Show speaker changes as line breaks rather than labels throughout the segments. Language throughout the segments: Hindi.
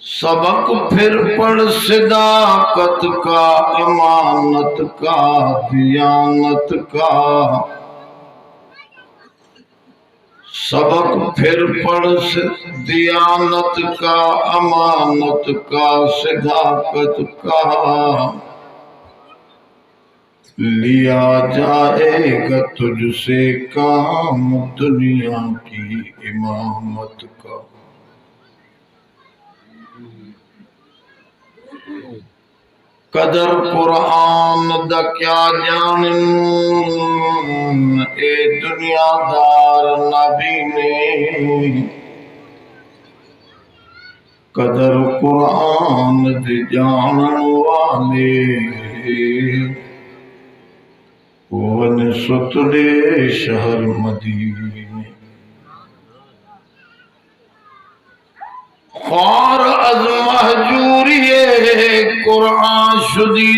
सबक फिर पढ़ सिदाकत का, अमानत का, दियानत का। सबक फिर पढ़ दियानत का, अमानत का, सिदाकत का। लिया जाएगा तुझसे काम दुनिया की इमामत का। कदर कुरान दा क्या जान ए दुनियादार नबी ने। कदर कुरान दे जानन वाले वन सुतले शहर मदीने। ख्वार अज महजूरिए कुरान शुदी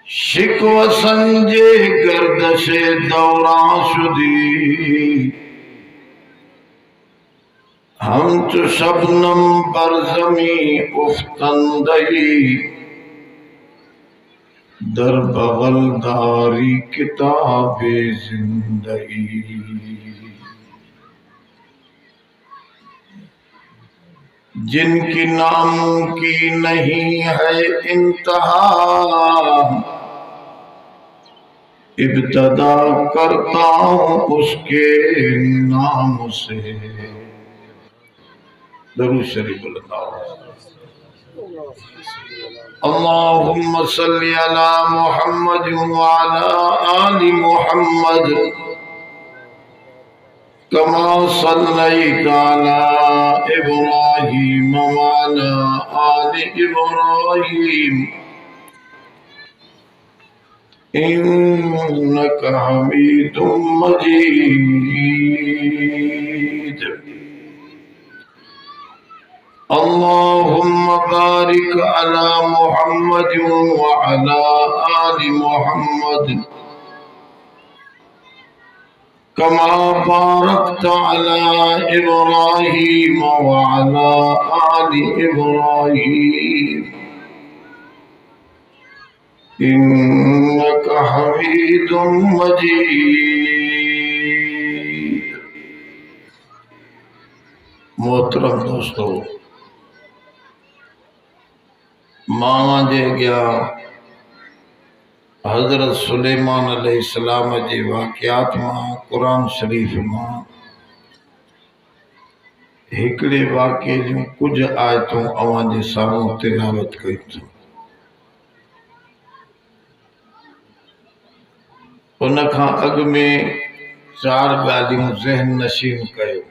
शिकव संजे गर्दशे दौरा शुदी। हम तो शबनम बरजमी उफ्तंदई दर बगलदारी किताबे जिंदगी। जिनकी नामों की नहीं है इंतहा इब्तदा करता हूँ उसके नाम से। दरूद शरीफ बोलता हूँ। अल्लाहुम्मा सल्ली अला मुहम्मद व अला आलि मुहम्मद कमा सल्लैता अला इब्राहीम व अला आलि इब्राहीम इन्नका हमीदुम मजीद। अल्लाहुम्मा बारिक अला मुहम्मद व अला आलि मुहम्मद कमा बारकत अला इब्राहीम व अला आलि इब्राहीम इन्नका हमीदुम मजीद। मोहतरम दोस्तों, मामा जे गया हजरत सुलेमान अलैहिस्सलाम जे वाक़ियात मां कुरान शरीफ मां हिकड़े वाक़े जूं कुछ आयतूं अवां जे साम्हूं तिलावत कई थो। उन खां अॻु में चार ॻाल्हियूं ज़हन नशीन कयो।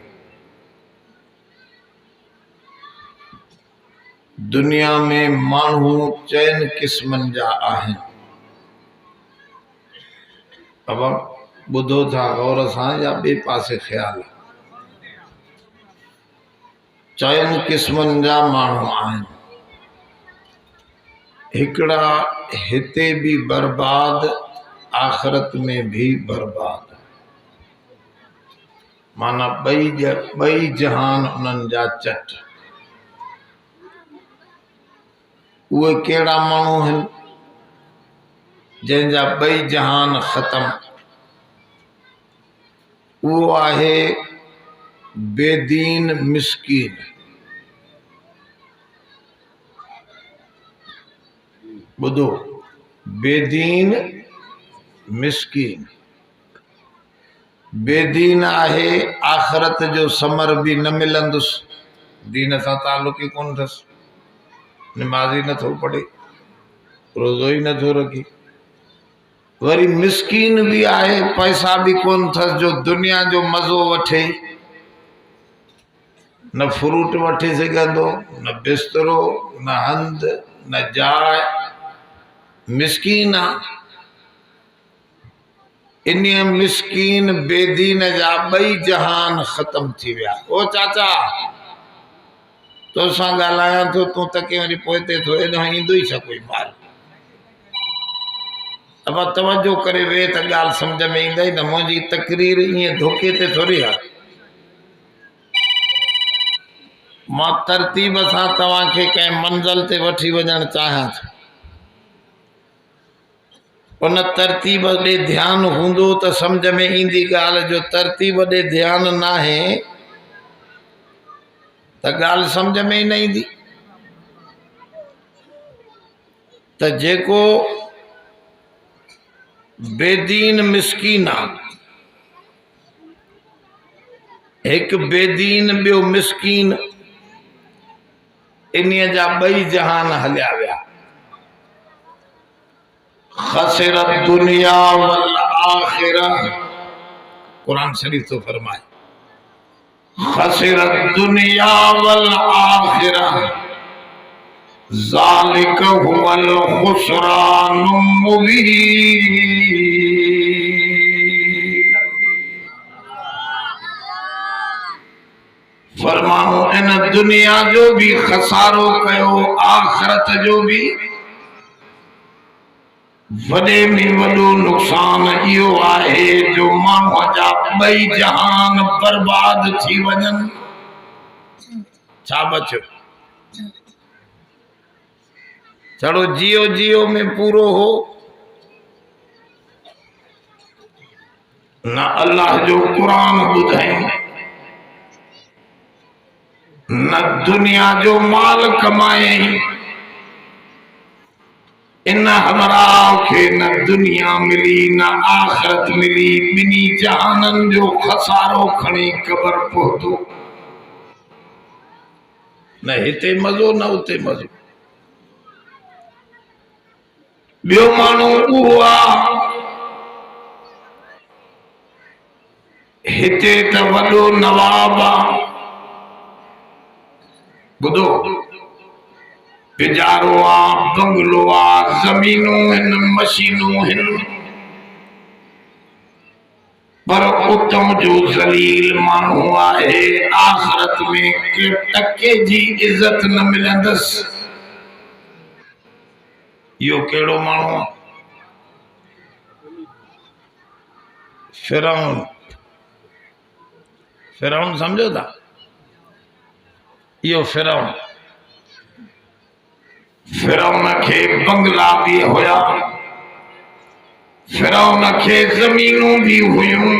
दुनिया में माण्हू चइनि क़िस्मनि जा आहिनि। अब ॿुधो था गौर सां या ॿिए पासे ख़्याल। चइनि क़िस्मनि जा माण्हू आहिनि। हिकिड़ा हिते भी बर्बाद, आख़िरत में भी बर्बाद। माना ॿई जहान उन्हनि जा चट। उहे कहिड़ा माण्हू आहिनि जंहिंजा ॿई जहान ख़तम? उहो आहे बेदीन मिस्कीन। ॿुधो, बेदीन मिस्कीन। बेदीन आहे आख़िरत जो समर भी न मिलंदुसि, दीन सां ताल्लुक़ ई कोन अथसि, नमाज़ी नथो पढ़े, रोज़ो ही नथो रखे। वरी मिस्कीन भी आहे, पैसा भी कोन अथसि जो दुनिया जो मज़ो वठे। न फ्रूट वठी सघंदो, न बिस्तरो, न हंध, न जाइ। मिस्कीन आहे। इन मिस्कीन बेदीन जा ॿई जहान ख़त्म थी विया। ओ चाचा, तोसां ॻाल्हायां थो, तूं तके वरी पोइते थो, एॾो ईंदो ई छा कोई माल? अब तवज्जो करे वे त ॻाल्हि सम्झ में ईंदई न। मुंहिंजी तकरीर ईअं धोखे ते थोरी आहे। मां तरतीब सां तव्हांखे कंहिं मंज़िल ते वठी वञणु चाहियां थो। उन तरतीब ॾे ध्यानु हूंदो त सम्झ में ईंदी ॻाल्हि, जो तरतीब ॾे ध्यानु न आहे त ॻाल्हि सम्झ में ई न ईंदी। त जेको बेदीन मिस्कीन आहे, हिकु बेदीन ॿियो मिस्कीन, इन्हीअ जा ॿई जहान हलिया विया। खसिरत दुनिया वल आखिरा। कुरान शरीफ तो फरमाए, खसिरत दुनिया वल आखिरा ज़ालिक हुवल खुसरानुल मुबीन। फरमाओ इन दुनिया जो भी खसारो कयो, आखिरत जो भी। वॾे में वॾो नुक़सान इहो आहे जो माण्हूअ जा ॿई जहान बर्बाद थी वञनि। छा बचियो? छड़ो जियो जियो में पूरो हो, न अल्लाह जो कुरान ॿुधाई, न दुनिया जो माल कमाए। इन हमरा के न दुनिया मिली न आखिरत मिली। बिनी जहानन जो खसारो खणी कबर पहुतो। न हिते मज़ो न उते मज़ो। ॿियो माण्हू उहो आहे, हिते त वॾो नवाब आहे। ॿुधो, पिजारो आहे, बंगलो आहे, ज़मीनूं आहिनि, मशीनूं आहिनि, पर उतम जो ज़लील माण्हू आहे। आखिरत में के टके जी इज्जत न मिलंदसि। इहो कहिड़ो माण्हू आहे? फिरौन। फिरौन सम्झो था? इहो फिरौन। फिरौन खे बंगला भी हुया, फिरौन खे ज़मीनूं भी हुयूं,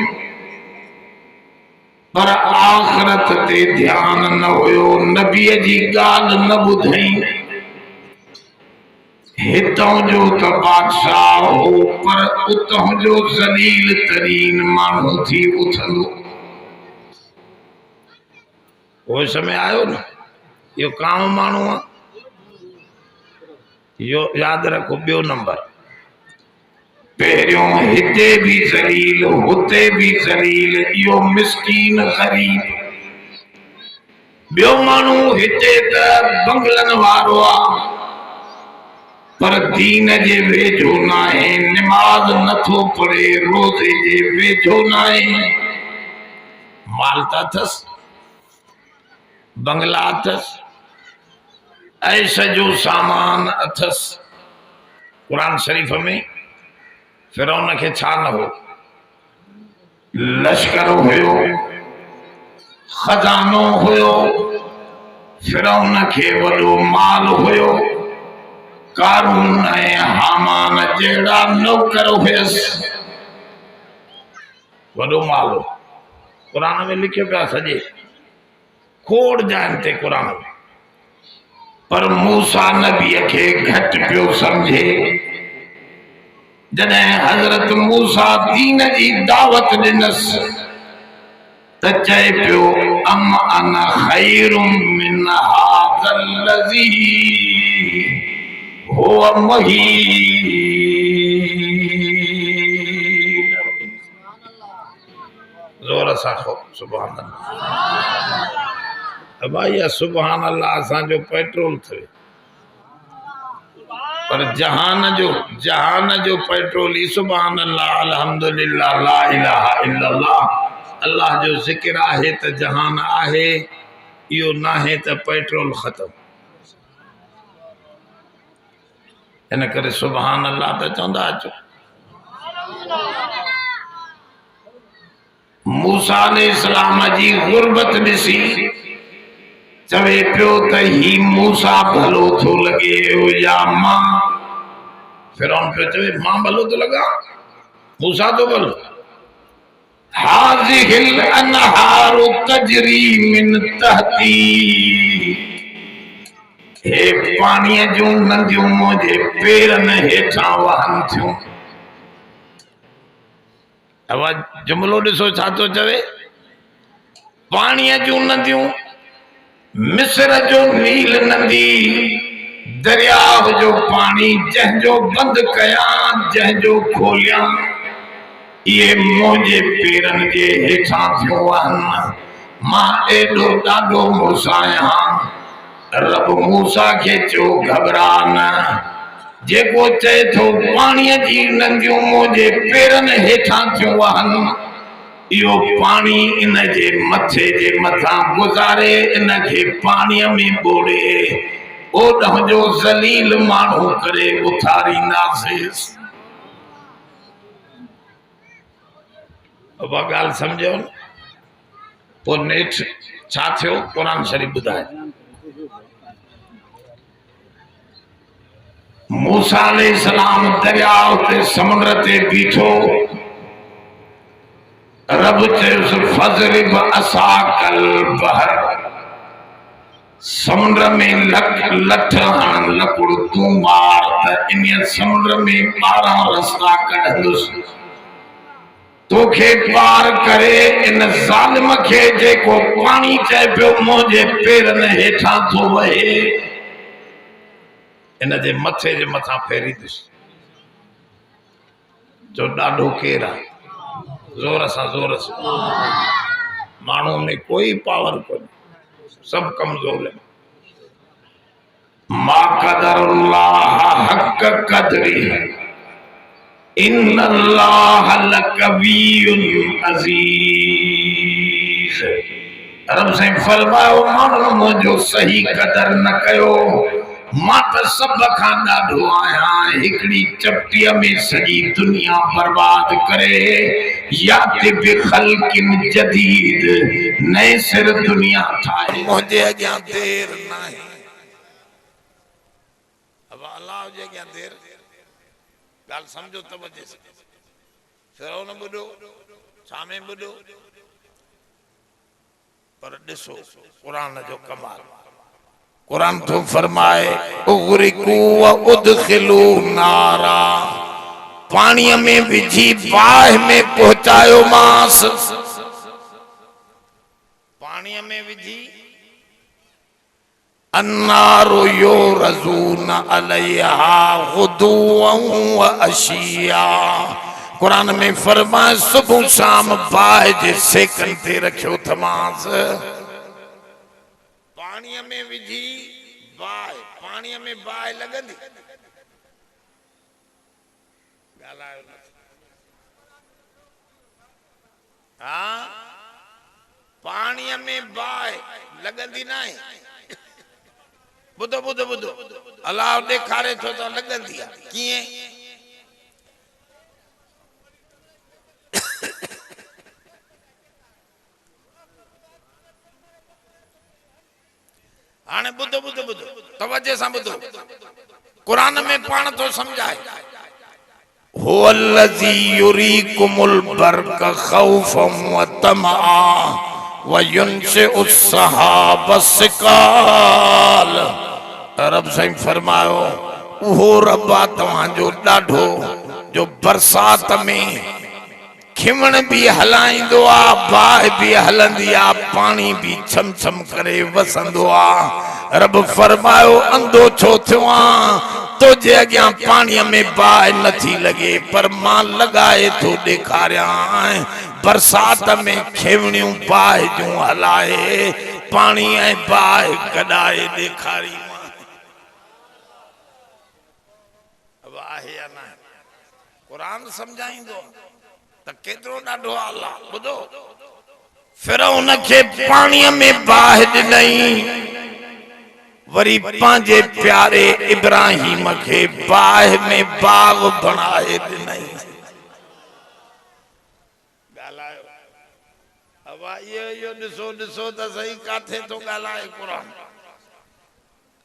पर आखिरत ते ध्यान न हुयो। नबीअ जी ॻाल्हि न ॿुधई। हितों जो त बादशाह हो, पर उतों जो ज़लील तरीन माण्हू थी उथंदो। वो समय आयो न यो काम माण्हू आहे यो याद रखो बियो नंबर पहिरियों हिते भी ज़लील हुते भी ज़लील यो मिस्कीन गरीब बियो माण्हू हिते त बंगलन वारो आहे पर दीन जे वेझो नाहे निमाज़ नथो पढ़े रोज़े जे वेझो नाहे माल त अथसि बंगला अथसि ऐश जो सामान अथसि कुरान शरीफ में फिरौन के छा न हो लश्कर हुयो खजानो हुयो फिरौन के वॾो माल हुयो कारून ऐं हामान जहिड़ा नौकर हुयसि वॾो माल हो कुरान में लिखियो पिया सॼे खोड़ जान ते कुरान में पर मूसा नबीअ खे घटि पियो सम्झे जॾहिं हज़रत मूसा दीन जी दावत ॾिनसि त चए पियो अम अना खैरुम मिन हाज़ल्लज़ी हुव महीन ज़ोर सां खो सुभान अल्लाह भाई सुभान अल्लाह असांजो पेट्रोल थे पर जहान जो पेट्रोल ही सुभान अल्लाह अल्हम्दुलिल्लाह ला इलाहा इल्लल्लाह अल्लाह जो जिक्र आहे त जहान आहे इहो नाहे त पेट्रोल ख़त्म इन करे सुभान अल्लाह त चवंदा अचो मूसा अलैहिस्सलाम जी गुरबत ॾिसी चवे पियो त ही मूसा भलो थो लगे या मां फिरौन पियो चवे मां भलो थो लगा मूसा तो भलो हाज़िहिल अनहारु तजरी मिन तहती हे पानीअ जूं नदियूं मुंहिंजे पेरनि हेठां वहनि थियूं अब जुमिलो ॾिसो छा थो चवे पानीअ जूं नदियूं मिस्र जो नील नदी दरियाव जो पानी जंहिंजो बंद कयां जंहिंजो खोलियां ये मुंहिंजे पेरनि जे हेठां थियो वहनि मां एॾो ॾाढो मुसायां रब मूसा खे चयो घबरा न जेको चए थो पाणीअ जी नदियूं मुंहिंजे पेरनि हेठां थियो वहनि इहो पानी इन जे मथे जे मथां गुज़ारे इन खे पाणीअ में ॿोड़े ओॾह जो ज़लील माण्हू करे उथारींदासीं अब ॻाल्हि सम्झो न पोइ नेठ छा थियो क़ुरान शरीफ़ ॿुधाए मूसा अलैहिस्सलाम दरियाव ते समुंड ते बीठो रब चयुसि फज़रिब असाकल बहर समुंड में लठ हण लकुड़ तूं मार त इन समुंड में 12 रस्ता कढंदुसि तोखे पार करे इन ज़ालिम खे जेको पानी चए पियो मुंहिंजे पेरनि हेठां थो वहे इन जे मथे जे मथां फेरींदुसि जो ॾाढो केरु आहे जोर से मानू में कोई पावर कोई सब कमजोर है मा कदरुल्लाह हक कदरी इन्नल्लाह लकवियुन अजीज रब से फरमायो मानो मुझो सही कदर न कयो मां त सब खां ॾाढो आहियां हिकड़ी चपटीअ में सॼी दुनिया बर्बाद करे या ते बेखल्किन जदीद नए सिर दुनिया ठाहे मुझे अॻियां देर नाहे अब अल्लाह जे अॻियां देर ॻाल्हि सम्झो तवजे से फिरौन ॿुधो सामे ॿुधो पर ॾिसो क़ुरान जो कमाल कुरान तो फरमाए उगरिकू व उदखिलू नारा पानी में विझी बाह में पहुंचायो मास पानी में विझी अन्नारु युरज़ून अलैहा गुदुव्वन व अशिया। कुरान में फरमाए सुबह शाम बाहि जे सेकन ते रखियो थमास। पानी में विझी बाहि, पानी में बाहि लगंदी। हाँ, पानी में बाहि लगंदी ना है। बुधो बुधो बुधो अलाह ॾेखारे थो त लगंदी आहे। कीअं? हाणे बुधो बुधो बुधो तवज्जो सां बुधो। कुरान में पाण तो समझाए, हुवल्लज़ी युरीकुमुल बर्क़ ख़ौफ़न व तमआ व युनशिउस सहाब सिकाल। रब साईं फरमायो उहो रब आहे तव्हांजो ॾाढो, जो बरसात में खिमण भी हलाइंदो आ, बाहि भी हलंदी आ, पानी भी छम छम करे वसंदो आ। रब फरमायो अंधो छो थियो आ, तुझे अॻियां पानी में बाहि नथी लगे, पर मां लगाए थो ॾेखारियां। बरसात में खेवणियूं बाहि जूं हलाए, पानी ऐं बाहि कढाए ॾेखारी। वाहे या न कुरान समझाईंदो त केतिरो ॾाढो आला। ॿुधो, फिरौन खे पाणीअ में बाहि ॾिनई, वरी पंहिंजे प्यारे इब्राहिम खे बाहि में बाग बणाए ॾिनई। ॻाल्हायो अब इहो ॾिसो ॾिसो त सही काथे थो ॻाल्हाए कुरान।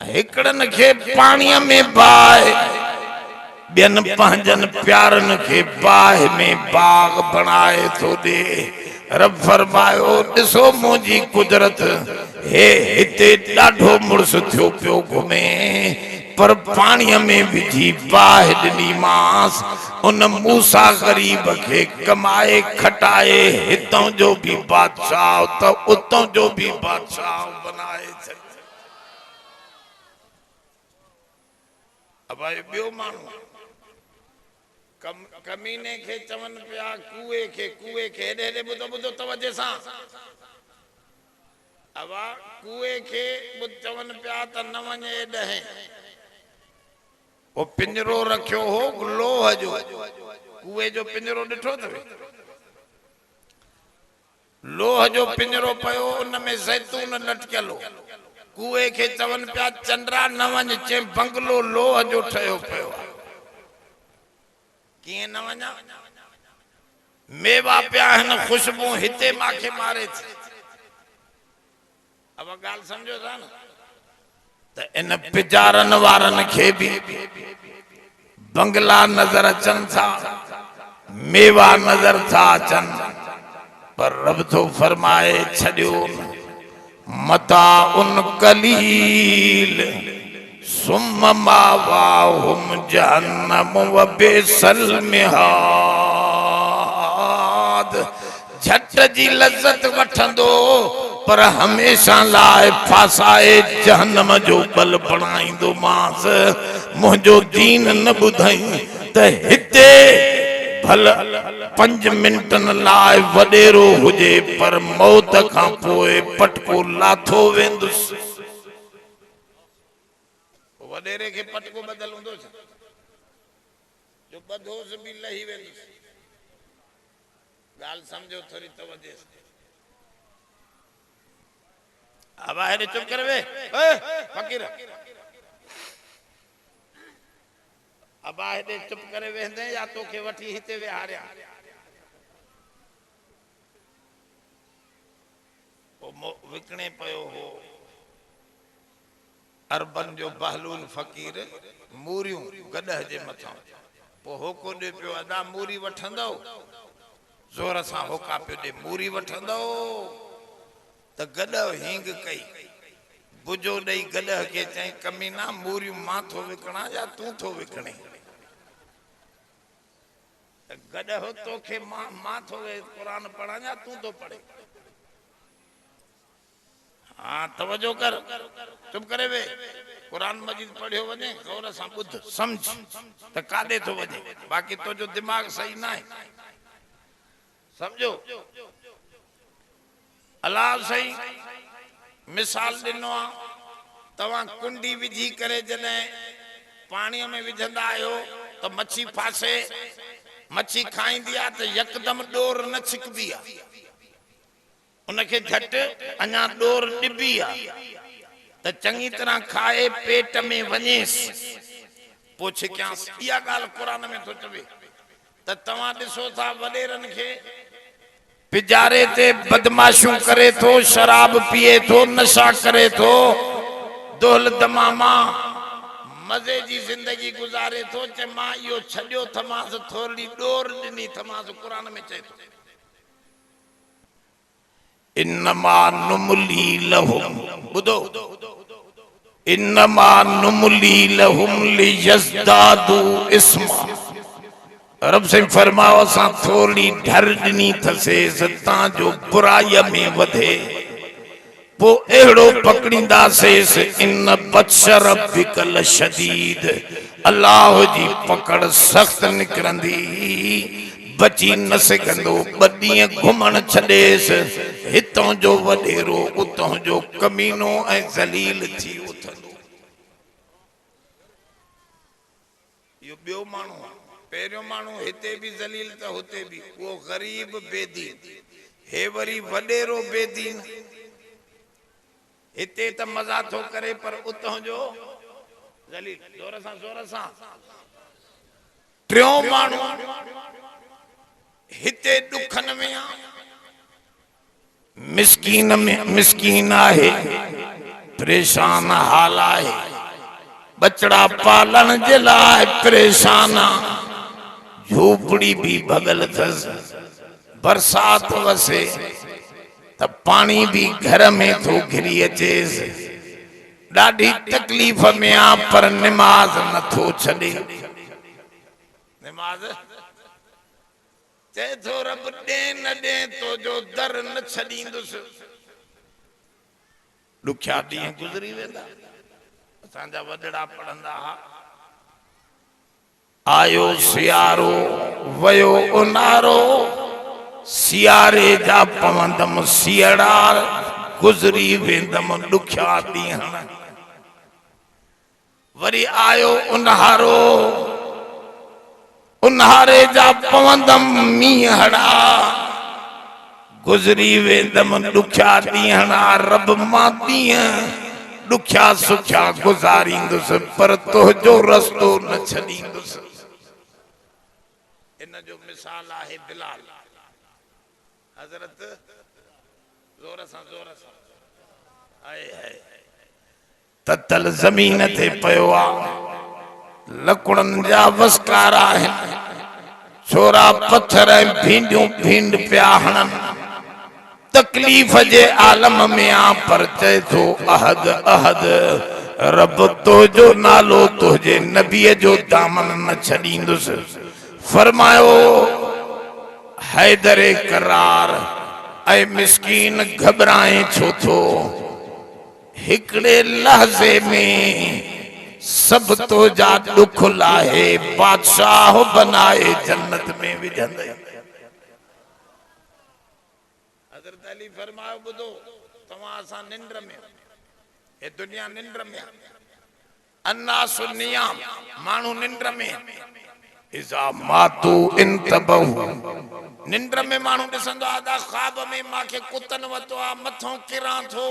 हिकड़नि खे पाणीअ में बाहि, ॿियनि पंहिंजनि प्यारनि खे बाहि में बाग बणाए थो ॾे। रब फरमायो ॾिसो मुंहिंजी कुदरत, हे हिते ॾाढो मुड़ुस थियो पियो घुमे, पर पाणीअ में विझी बाहि ॾिनीमांस। उन मूसा ग़रीब खे कमाए खटाए हितां जो भी बादशाह त उतां जो भी बादशाह बनाए छॾियो। अब ॿियो माण्हू कमीने के चवन पिया कुए के हेॾे हेॾे ॿुधो ॿुधो तवज्जो सां। अब कुए के चवन पिया त न वञे ॾहें। वो पिंजरो रखियो हो लोह जो, कुए जो पिंजरो ॾिठो अथव? लोह जो पिंजरो पयो, उन में ज़ैतून लटकियल हो। कुए के चवन पिया चंद्रा न वञ, चए बंगलो लोह जो ठहियो पियो आहे। कीअं न वञा? मेवा पिया आहिनि, खुशबू हिते माखे मारे थी। अब ॻाल्हि सम्झो था न, त इन पिजारन वारनि खे भी बंगला नजर अचनि था, मेवा नजर था अचनि, पर रब तो फरमाए छॾियो मता उन कलील सुम्मा मावाहुम जहन्नम व बिसल मिहाद। झट जी लज़्ज़त वठंदो, पर हमेशा लाइ फासाए जहन्नम जो बल बणाईंदो मांस। मुंहिंजो दीन न ॿुधई त हिते भल 5 मिनटन लाइ वडेरो हुजे, पर मौत खां पोइ पटको लाथो वेंदुसि। वडेरे के पटको बदल हूंदो छा? जो बधोस भी लही वेंदुसि। गाल समझो थोड़ी तवज्जो से। अब हेॾे चुप कर वे फकीर। अब हेॾे चुप करे वेंदे या तोखे वठी हिते विहारिया। विकणे पयो हो अरबन जो बहलूल फकीर मूरियूं गॾह जे मथां। पोइ होको ॾे पियो अदा मूरी वठंदो, ज़ोर सां होका पियो ॾे मूरी वठंदो, त गॾह हींग कई, बुजो ॾेई गॾह खे चई कमीना मूरियूं मां थो विकणा या तूं थो विकणे? गॾह तोखे मां थो कुरान पढ़ा या तूं थो पढ़े? हाँ हाँ तवज्जो कर चुप करे वे कुरान मजीद पढ़ियो वने गौर सां बुध समझ त कादे तो वजे बाकी तो जो दिमाग सही ना है समझो अल्लाह सही मिसाल दिनो तवा कुंडी विझी करे जने पानी में विझंदा आयो तो मच्छी फासे मच्छी खाईंदी आ तो यकदम डोर न छिकबी आ उनके झट अञा डोर डिबी आ तो चंगी तरह खाए पेट में वनेस पोछ क्यांस इया गाल कुरान में तो चवे त तवा दिसो था वडेरन के पिजारे ते बदमाशू करे तो शराब पिए तो नशा करे तो दोहल दमामा मजे जी जिंदगी गुजारे तो चे मां यो छडियो थमास थोड़ी डोर दिनी थमास कुरान में चए तो इन्नमा नुमली लहुम बुधो इन्नमा नुमली लहुम लियज़दादु इस्मा रब से फरमाओ सा थोड़ी ढर दिनी थसे सता जो बुराई में वधे पो एड़ो पकड़ींदा सेस इन बत्शर बिकल शदीद अल्लाह जी पकड़ सख्त निकरंदी बची न सघंदो बदीअ घुमण छडेस हितों जो वडेरो उतों जो कमीनो ऐं ज़लील थी उथंदो यो बियो माण्हू पहिरियों माण्हू हिते भी ज़लील त हुते भी वो गरीब बेदीन हे वरी वडेरो बेदीन हिते त मजा थो करे पर उतों जो ज़लील जोर सां टियों माण्हू हिते दुखन में आ मिस्कीन आहे परेशान हाल आहे बचड़ा पालन जे लाइ परेशान आ झोपड़ी भी भगल थस बरसात वसे त पानी भी घर में तो घिरी अचेस ॾाढी तकलीफ़ में आ पर निमाज नथो छॾे निमाज चे थो रब दे न दे तो जो दर न छॾींदुसि ॾुखिया ॾींहं गुज़री वेंदा असांजा वॾड़ा पढ़ंदा हा आयो सियारो वयो उनारो सियारे जा पवंदम सियड़ा गुज़री वेंदम ॾुखिया ॾींहं वरी आयो उन्हारो उन्हारे जा पवंदम मींहड़ा गुज़री वेंदम ॾुखिया ॾींहं रब मां ॾींहं ॾुखिया सुखिया गुज़ारींदुसि पर तुंहिंजो रस्तो न छॾींदुसि इन जो मिसाल आहे बिलाल हज़रत जोर सां आए है ततल ज़मीन ते पयो आ लकुड़न जा वसकार आहिनि छोरा पत्थर ऐं भींडियूं भींड पिया हणन तकलीफ़ जे आलम में आ पर चए थो अहद अहद रब तुंहिंजो नालो तुंहिंजे नबीअ जो दामन न छॾींदुसि फरमायो हैदरे करार ऐं मिस्कीन घबराए छो थो हिकड़े लहज़े में सब तो जा दुख लाहे बादशाह बनाए जन्नत में विझंदे हज़रत अली फरमायो बुधो तवा असा निंद्र में ए दुनिया निंद्र में अन्नासु नियाम मानू निंद्र में इज़ा मातू इंतबहु निंद्र में मानू दिसंदो आदा ख्वाब में माखे कुतन वतो आ मथों किरां थो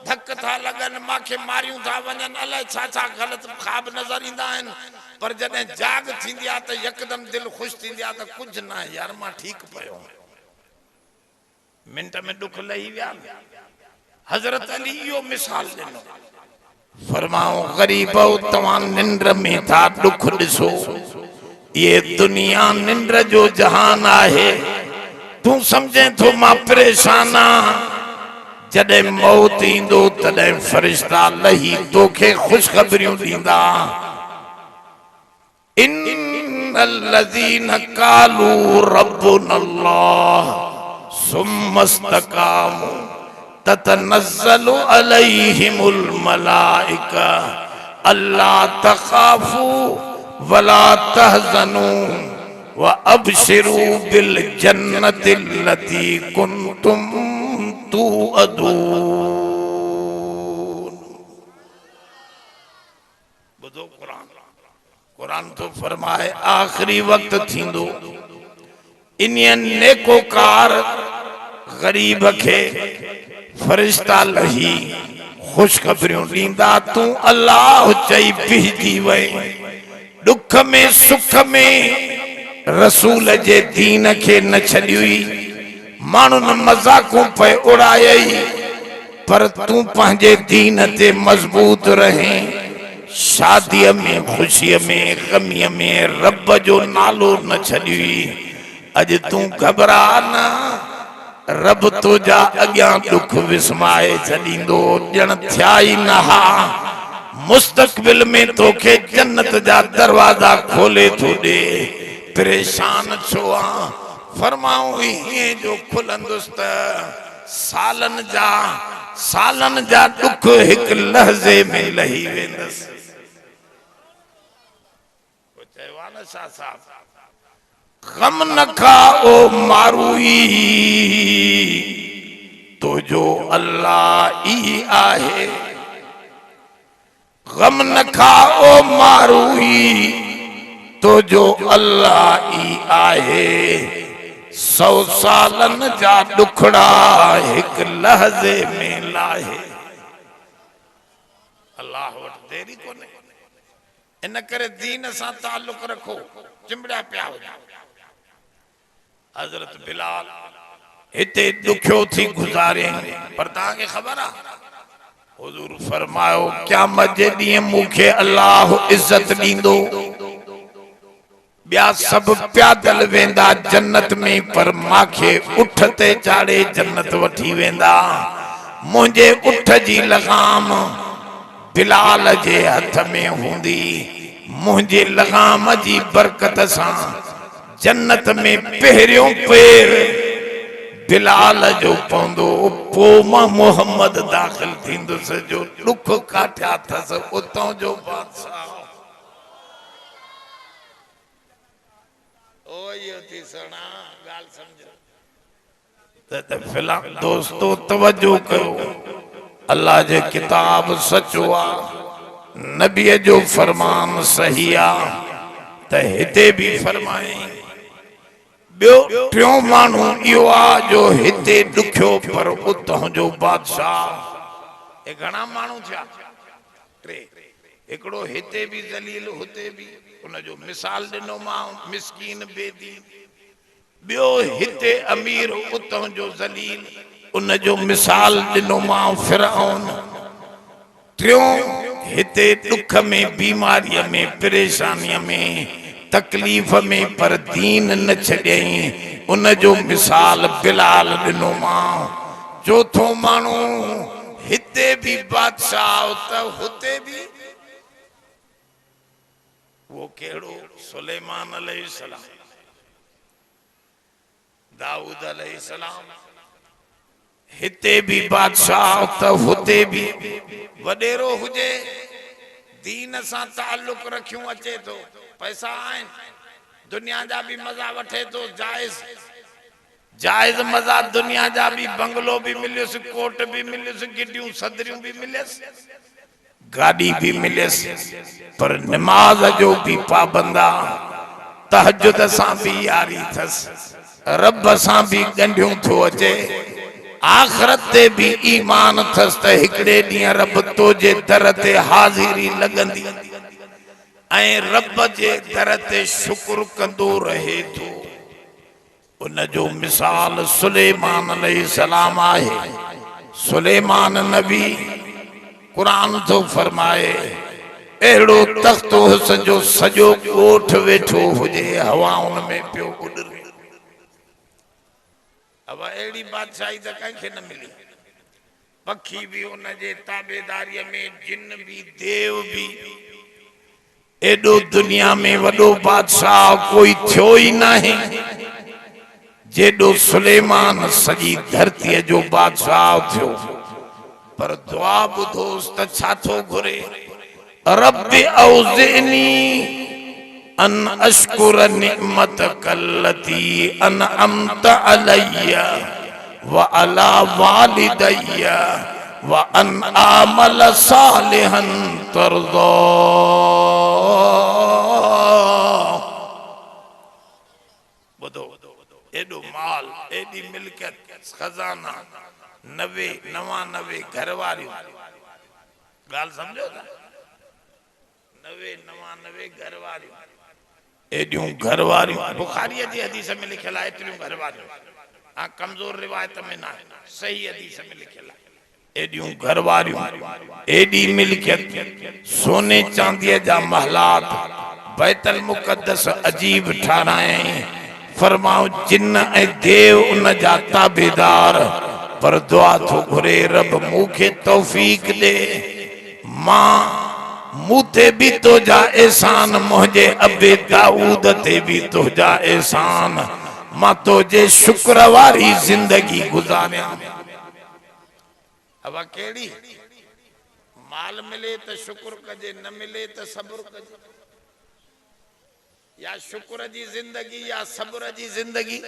धक था लगन माखे मारियूं था वञन अलाए छा छा गलत ख्वाब नजर ईंदा आहिनि पर जॾहिं जाग थींदी आहे त यकदम दिल ख़ुशि थींदी आहे त कुझु न यार मां ठीक पयो मिंट में दुख लही विया हज़रत अली इहो मिसाल ॾिनो फरमाओ ग़रीबो तव्हां निंद्र में था दुख ॾिसो ये दुनिया निंद्र जो जहान आहे तू समझे तो मां परेशान आ जॾहिं मौत ईंदो तॾहिं फरिश्ता लही तोखे ख़ुशख़बरियूं ॾींदा इन्नल्लज़ीन क़ालू रब्बुनल्लाह सुम्मा इस्तक़ामू ततनज़्ज़लु अलैहिमुल मलाइका अल्ला तख़ाफू वला तहज़नू व अबशिरू बिल जन्नतिल्लती कुंतुम तुअदून। बुधो कुरान, कुरान तो फरमाए आखिरी वक्त थींदो इन्हनि नेकोकार गरीब के फरिश्ता लही खुशखबरियों ॾींदा। तू अल्लाह चई पिहिजी वई दुख में सुख में रसूल जे दीन के न छॾियुई। माण्हुनि मज़ाक़ूं पे उड़ायई पर तू पंहिंजे दीन ते मज़बूत रहीं। शादीअ में ख़ुशीअ में ग़मीअ में रब जो नालो न छॾियुई। अॼु तू घबरा न, रब तुझा अॻियां दुख विस्माए छॾींदो। ॼण थिया ई न हा मुस्तक़बिल में तोखे जन्नत जा दरवाजा खोले थो ॾे। परेशान छो आ? फरमाऊं हीअं जो खुलंदुसि त सालनि जा दुख हिकु लहज़े में लही वेंदसि। गम न खा ओ मारूई तो जो अल्लाह ई आहे। गम न खा ओ मारूई तो जो अल्लाह ई आहे। 100 सालनि जा दुखड़ा हिकु लहज़े में लाहे। अल्लाह वटि देरी कोन्हे। इन करे दीन सां ताल्लुक़ रखो। चिंबड़ा पिया हुआ हज़रत बिलाल हिते दुखियो थी गुज़ारे पर तव्हांखे ख़बर आहे हुज़ूर फरमायो क़यामत जे ॾींहुं मूंखे अल्लाह इज़्ज़त ॾींदो। ॿिया सभु प्यादल वेंदा जन्नत में पर मांखे उठ ते चाढ़े जन्नत वठी वेंदा। मुंहिंजे उठ जी लगाम बिलाल जे हथ में हूंदी। मुंहिंजे लगाम जी बरकत सां जन्नत में पहिरियों पेर बिलाल जो पवंदो। पोइ मां मोहम्मद दाख़िल थींदुसि जो दुख काठिया अथसि उतां जो बादशाह। दोस्तों तवज्जो कयो। अल्लाह जे किताब सचो आहे, नबी जो फरमान सही आहे त हिते भी फरमाए। ॿियो टियों माण्हू इहो आहे जो हिते ॾुखियो पर उतां जो बादशाह। हे घणा माण्हू थिया? टे। हिकिड़ो हिते भी ज़लील हुते भी उन जो मिसाल ॾिनो मां मिस्कीन बेदीन। ॿियो हिते अमीर उतां जो ज़लील उन जो मिसाल ॾिनो मां फिरऔन। टियों हिते दुख में बीमारीअ में परेशानीअ में तकलीफ़ में पर दीन न छॾियई उन जो मिसाल बिलाल ॾिनो मां। चौथों माण्हू हिते भी बादशाह त हुते भी वो कहिड़ो? सुलेमान अलैहिस्सलाम, दाऊद अलैहिस्सलाम। हिते भी बादशाह त हुते भी वडेरो हुजे। दीन सां ताल्लुक़ रखियूं अचे तो पैसा आहिनि दुनिया जा भी मज़ा वठे तो जायज़ मज़ा दुनिया जा भी बंगलो भी मिलियुसि कोट भी मिलियुसि गिडियूं सदरियूं भी मिलियुसि गाड़ी भी मिलियुसि पर नमाज जो भी पाबंदा तहज्जुद सां भी यारी अथसि रब सां भी ॻंढियूं थो अचे आखिरत ते भी ईमान अथसि त हिकिड़े ॾींहुं रब तुंहिंजे दर ते हाज़िरी लॻंदी ऐं रब जे दर ते शुक्र कंदो रहे थो। उन जो मिसाल सुलेमान अलैहिस्सलाम आहे। सुलेमान नबी कुरान तो फरमाए अहिड़ो तख़्त हुअसि जो सॼो ॻोठ वेठो हुजे हवाउन में पियो उॾे। अब अहिड़ी बादशाही त कंहिंखे न मिली। पखी भी उन जे ताबेदारीअ में जिन भी देव भी। एडो दुनिया में वॾो बादशाह कोई थियो ही नाहे जेडो सुलेमान सॼी धरतीअ जो बादशाह थियो। पर दुआ बुधोस त छा थो घुरे रब्बि औज़िनी अन अशकुर निअमतक अल्लती अनअमत अलैया व अला वालिदैया व अन आमल सालिहन तर्ज़ा। बुधो एडो माल एडी मिल्कियत खजाना 99 घर वारियूं गाल समझो था 99 घर वारियूं एडियूं घर वारियूं बुखारी जी हदीस में लिखियल आहे एतिरियूं घर वारियूं हाँ कमजोर रिवायत में ना सही हदीस में लिखियल आहे एडियूं घर वारियूं एडी मिल्कियत सोने चांदीअ जा महलात बैतुल मुक़द्दस अजीब ठारायईं फरमाओ जिन ए देव उन जा ताबेदार पर दुआ थो घुरे रब मूंखे तौफीक दे मां मूते भी तुझा एहसान मुझे अबे दाऊद ते भी तुझा एहसान मां तुझे शुक्र वारी जिंदगी गुजारिया। अब केड़ी माल मिले तो शुक्र कजे न मिले तो सब्र कजे या शुक्र जी जिंदगी या सब्र जी जिंदगी।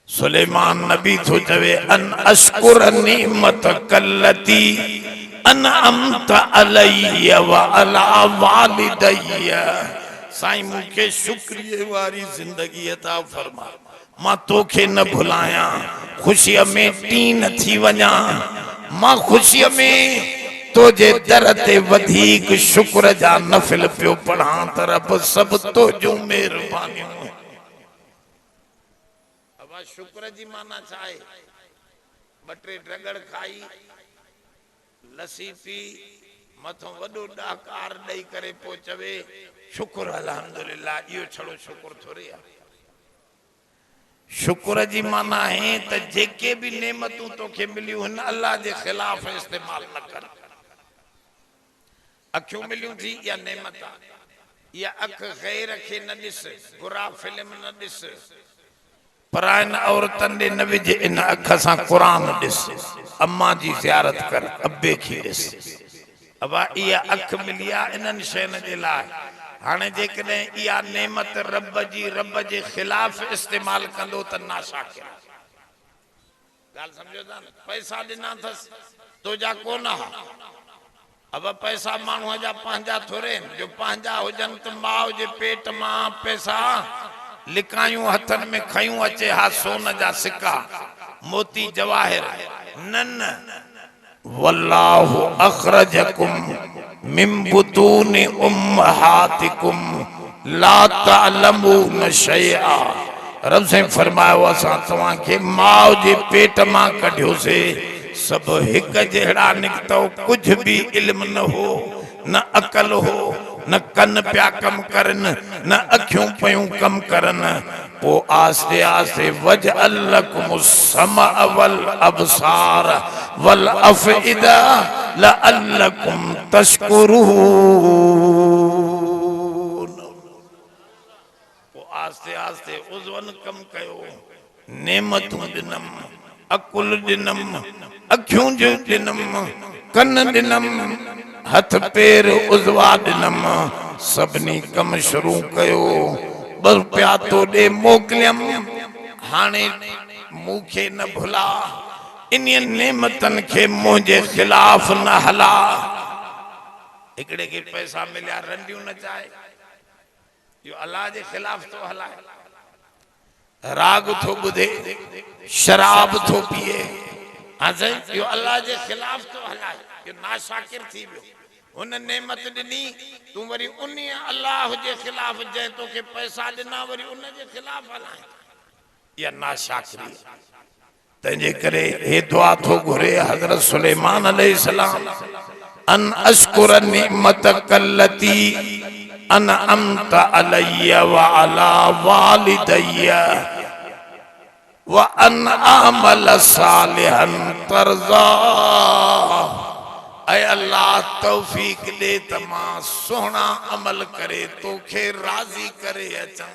सुलेमान नबी तो चवे अन अशकुर निअमतक अल्लती अनअमत अलैया व अला वालिदैया साईं मूंखे शुक्रिया वारी जिंदगी अता फरमा मां तोखे न भुलाया खुशिया में टी न थी वञा मां खुशिया में तुझे दर ते वधीक शुक्र जा नफिल पियो पढ़ा त रब सब तुझो मेहरबानियूं। अब शुक्र जी माना चाहे बटे ड्रगड़ खाई लसी पी मथो वडो डाकार दई करे पो चवे शुक्र अल्हम्दुलिल्लाह यो छड़ो शुक्र थोरे आ। शुक्र जी माना है त जेके भी नेमतूं तोखे मिलियूं हन अल्लाह जे खिलाफ इस्तेमाल न कर। अखियूं मिलियूं थी या नेमत या अख गैर खे न दिस बुरा फिल्म न दिस परायन औरतन दे न विझ इन अख सां कुरान दिस अम्मा जी ज़ियारत कर अब्बे की दिस। अब इया अख मिलिया इनन शयन जे लाइ हाने जेकॾहिं इया नेमत रब जे खिलाफ इस्तेमाल कंदो त नाशाकिर गाल समझो था न पैसा दिना थस तुझा कोन हा अब पैसा मानू जा पंहिंजा थोरे जो पंहिंजा हुजन त माउ जे पेट मां पैसा लिकायूं हथन में खयूं अचे हा सोन जा सिक्का मोती जवाहिर नन वल्लाहु अखरजकुम मिन बुतून उम्महातिकुम ला तअलमून शैआ। रब से फरमायो असां तव्हां के माउ जे पेट मां कढियोसे सब एक जहिड़ा निकतो कुछ भी इल्म न हो न अकल हो न कन प्या कम करन न अखियों पयूं कम करन पो आस्ते आस्ते वजअल लकुमुस समा वल अबसार वल अफइदा लअल्लकुम तशकुरून। पो आस्ते आस्ते उज़वन कम कयो नेमतूं दिनम अकुल दिनम अखियों जो दिनम कन दिनम हथ पैर उज़वा दिनम सबनी कम शुरू कयो बस प्या तो दे मोकलियम हाने मूंखे न भुला इन नेमतन के मुझे खिलाफ न हला। हिकड़े के पैसा मिलिया रंडियूं न चाहे यो अल्लाह जे खिलाफ तो हलाए राग थो बुधे शराब थो पिए हाँ सही यो अल्लाह जे खिलाफ तो हलाए यो नाशाकिर थी वियो उन नेमत दिनी तू वरी उन अल्लाह जे खिलाफ जे तो के पैसा दिना वरी उन जे खिलाफ हलाए या नाशाकिरी तंजे करे हे दुआ थो घुरे हजरत सुलेमान अलैहिस्सलाम अन अशकुर निअमतक अल्लती अनअमत अलैया व अला वालिदैया व अन आमल सालिहन तर्ज़ा। ऐ अल्लाह तौफीक दे तमा सोहना अमल करे तोखे राजी करे अचां।